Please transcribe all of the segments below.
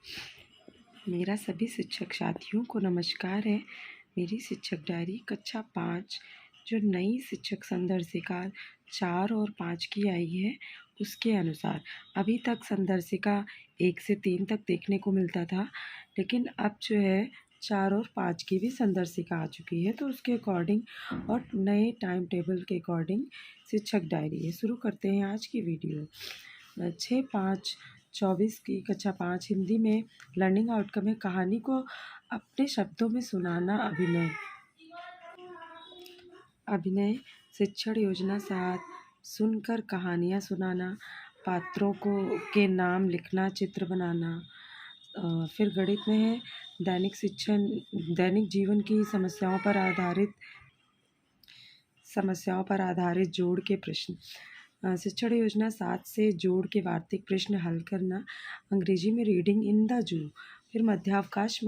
मेरा सभी शिक्षक साथियों को नमस्कार है। मेरी शिक्षक डायरी कक्षा 5 जो नई शिक्षक संदर्शिका 4 और 5 की आई है उसके अनुसार अभी तक संदर्शिका 1 से 3 तक देखने को मिलता था, लेकिन अब जो है 4 और 5 की भी संदर्शिका आ चुकी है। तो उसके अकॉर्डिंग और नए टाइम टेबल के अकॉर्डिंग शिक्षक डायरी है। शुरू करते हैं आज की वीडियो। 6/5/24 की कक्षा 5 हिंदी में लर्निंग आउटकम है कहानी को अपने शब्दों में सुनाना। अभिनय शिक्षण योजना 7 सुनकर कहानियाँ सुनाना, पात्रों के नाम लिखना, चित्र बनाना। फिर गणित में है दैनिक जीवन की समस्याओं पर आधारित जोड़ के प्रश्न। शिक्षण योजना 7 से जोड़ के वार्तिक प्रश्न हल करना। अंग्रेजी में रीडिंग इन द जू। फिर मध्यावकाश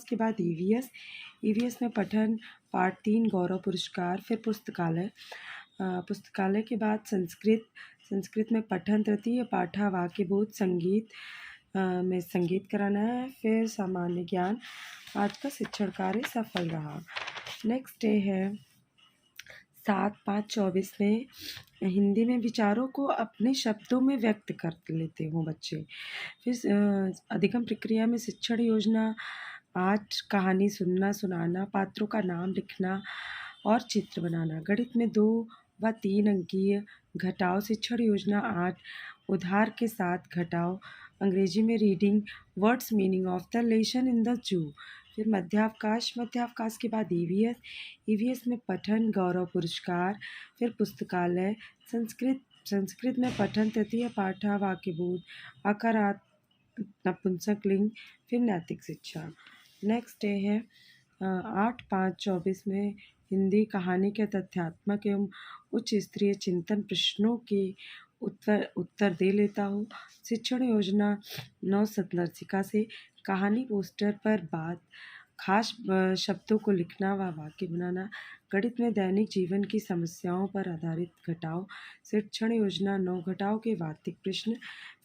के बाद ईवीएस में पठन पार्ट 3 गौरव पुरस्कार। फिर पुस्तकालय के बाद संस्कृत में पठन तृतीय पाठा वाक्य बोध में संगीत कराना है। फिर सामान्य ज्ञान। आज का शिक्षण कार्य सफल रहा। नेक्स्ट डे है 7/5/24 में हिंदी में विचारों को अपने शब्दों में व्यक्त कर लेते हो बच्चे। फिर अधिगम प्रक्रिया में शिक्षण योजना 8 कहानी सुनना सुनाना, पात्रों का नाम लिखना और चित्र बनाना। गणित में 2 व 3 अंकीय घटाव शिक्षण योजना 8 उधार के साथ घटाव। अंग्रेजी में reading words meaning of the lesson in the जू। फिर मध्यावकाश के बाद ईवीएस में पठन गौरव पुरस्कार। फिर पुस्तकालय संस्कृत में पठन तृतीय पाठा वाक्यबोध आकारात नपुंसकलिंग। फिर नैतिक शिक्षा। नेक्स्ट डे है 8/5/24 में हिंदी कहानी के तथ्यात्मक एवं उच्च स्तरीय चिंतन प्रश्नों के उत्तर दे लेता हूँ। शिक्षण योजना 9 संदर्शिका से कहानी पोस्टर पर बात खास शब्दों को लिखना व वाक्य बनाना। गणित में दैनिक जीवन की समस्याओं पर आधारित घटाव। शिक्षण योजना 9 घटाव के वार्तिक प्रश्न।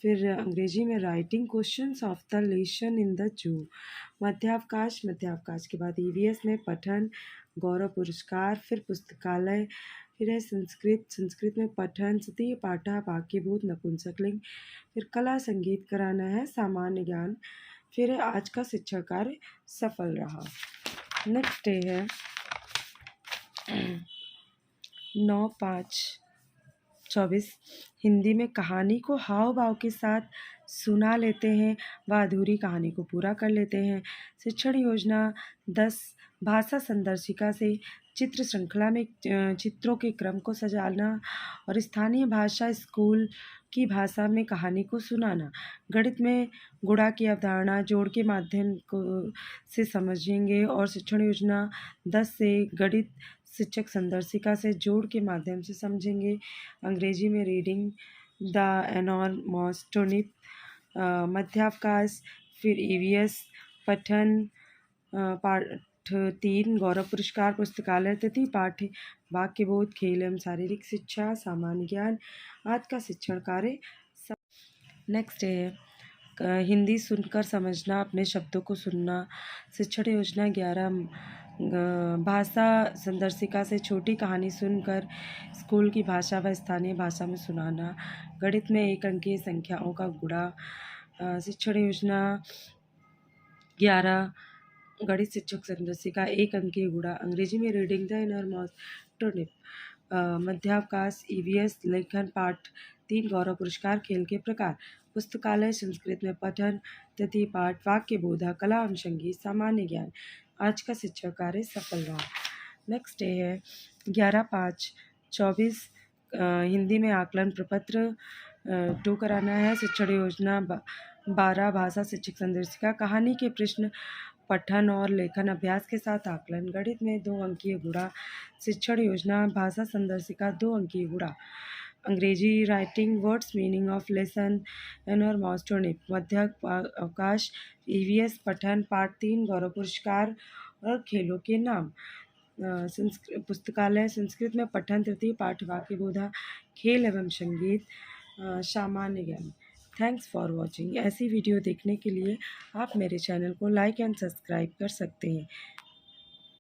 फिर अंग्रेजी में writing questions of the lesson in the zoo. मध्यावकाश के बाद ईवीएस में पठन गौरव पुरस्कार। फिर पुस्तकालय। फिर है संस्कृत में पठन तृतीय पाठा वाक्यबोध नपुंसकलिंग। फिर कला संगीत कराना है, सामान्य ज्ञान। फिर है आज का शिक्षण कार्य सफल रहा। नेक्स्ट डे है 9/5/24 हिंदी में कहानी को हाव भाव के साथ सुना लेते हैं व अधूरी कहानी को पूरा कर लेते हैं। शिक्षण योजना 10 भाषा संदर्शिका से चित्र श्रृंखला में चित्रों के क्रम को सजाना और स्थानीय भाषा स्कूल की भाषा में कहानी को सुनाना। गणित में गुणा की अवधारणा जोड़ के माध्यम से समझेंगे और शिक्षण योजना 10 से गणित शिक्षक संदर्शिका से जोड़ के माध्यम से समझेंगे। अंग्रेजी में रीडिंग द एनॉर्मस टर्निप। मध्यावकाश। फिर ईवीएस पठन पाठ 3 गौरव पुरस्कार। पुस्तकालय तृतीय पाठ वाक्यबोध खेल एवं शारीरिक शिक्षा सामान्य ज्ञान। आज का शिक्षण कार्य। नेक्स्ट है हिंदी सुनकर समझना, अपने शब्दों को सुनना। शिक्षण योजना 11 भाषा संदर्शिका से छोटी कहानी सुनकर स्कूल की भाषा व स्थानीय भाषा में सुनाना। गणित में 1 अंकीय संख्याओं का गुणा। शिक्षण योजना 11 गणित शिक्षक संदर्शिका 1 अंकीय गुणा। अंग्रेजी में रीडिंग द इनरमोस्ट टर्निप। मध्यावकाश ईवीएस लेखन पाठ 3 गौरव पुरस्कार खेल के प्रकार। पुस्तकालय संस्कृत में पठन तृतीय पाठ वाक्य बोधा कला एवं संगीत सामान्य ज्ञान। आज का शिक्षण कार्य सफल रहा। नेक्स्ट डे है 11/5/24 हिंदी में आकलन प्रपत्र 2 कराना है। शिक्षण योजना 12 भाषा शिक्षक संदर्शिका कहानी के प्रश्न पठन और लेखन अभ्यास के साथ आकलन। गणित में 2 अंकीय गुणा। शिक्षण योजना भाषा संदर्शिका 2 अंकीय गुणा। अंग्रेजी writing words meaning of lesson enormous turnip. मध्यावकाश ईवीएस पठन पाठ 3 गौरव पुरस्कार और खेलों के नाम। पुस्तकालय संस्कृत में पठन तृतीय पाठ वाक्य बोधा खेल एवं संगीत सामान्य ज्ञान। Thanks for watching. ऐसी वीडियो देखने के लिए आप मेरे चैनल को लाइक एंड सब्सक्राइब कर सकते हैं।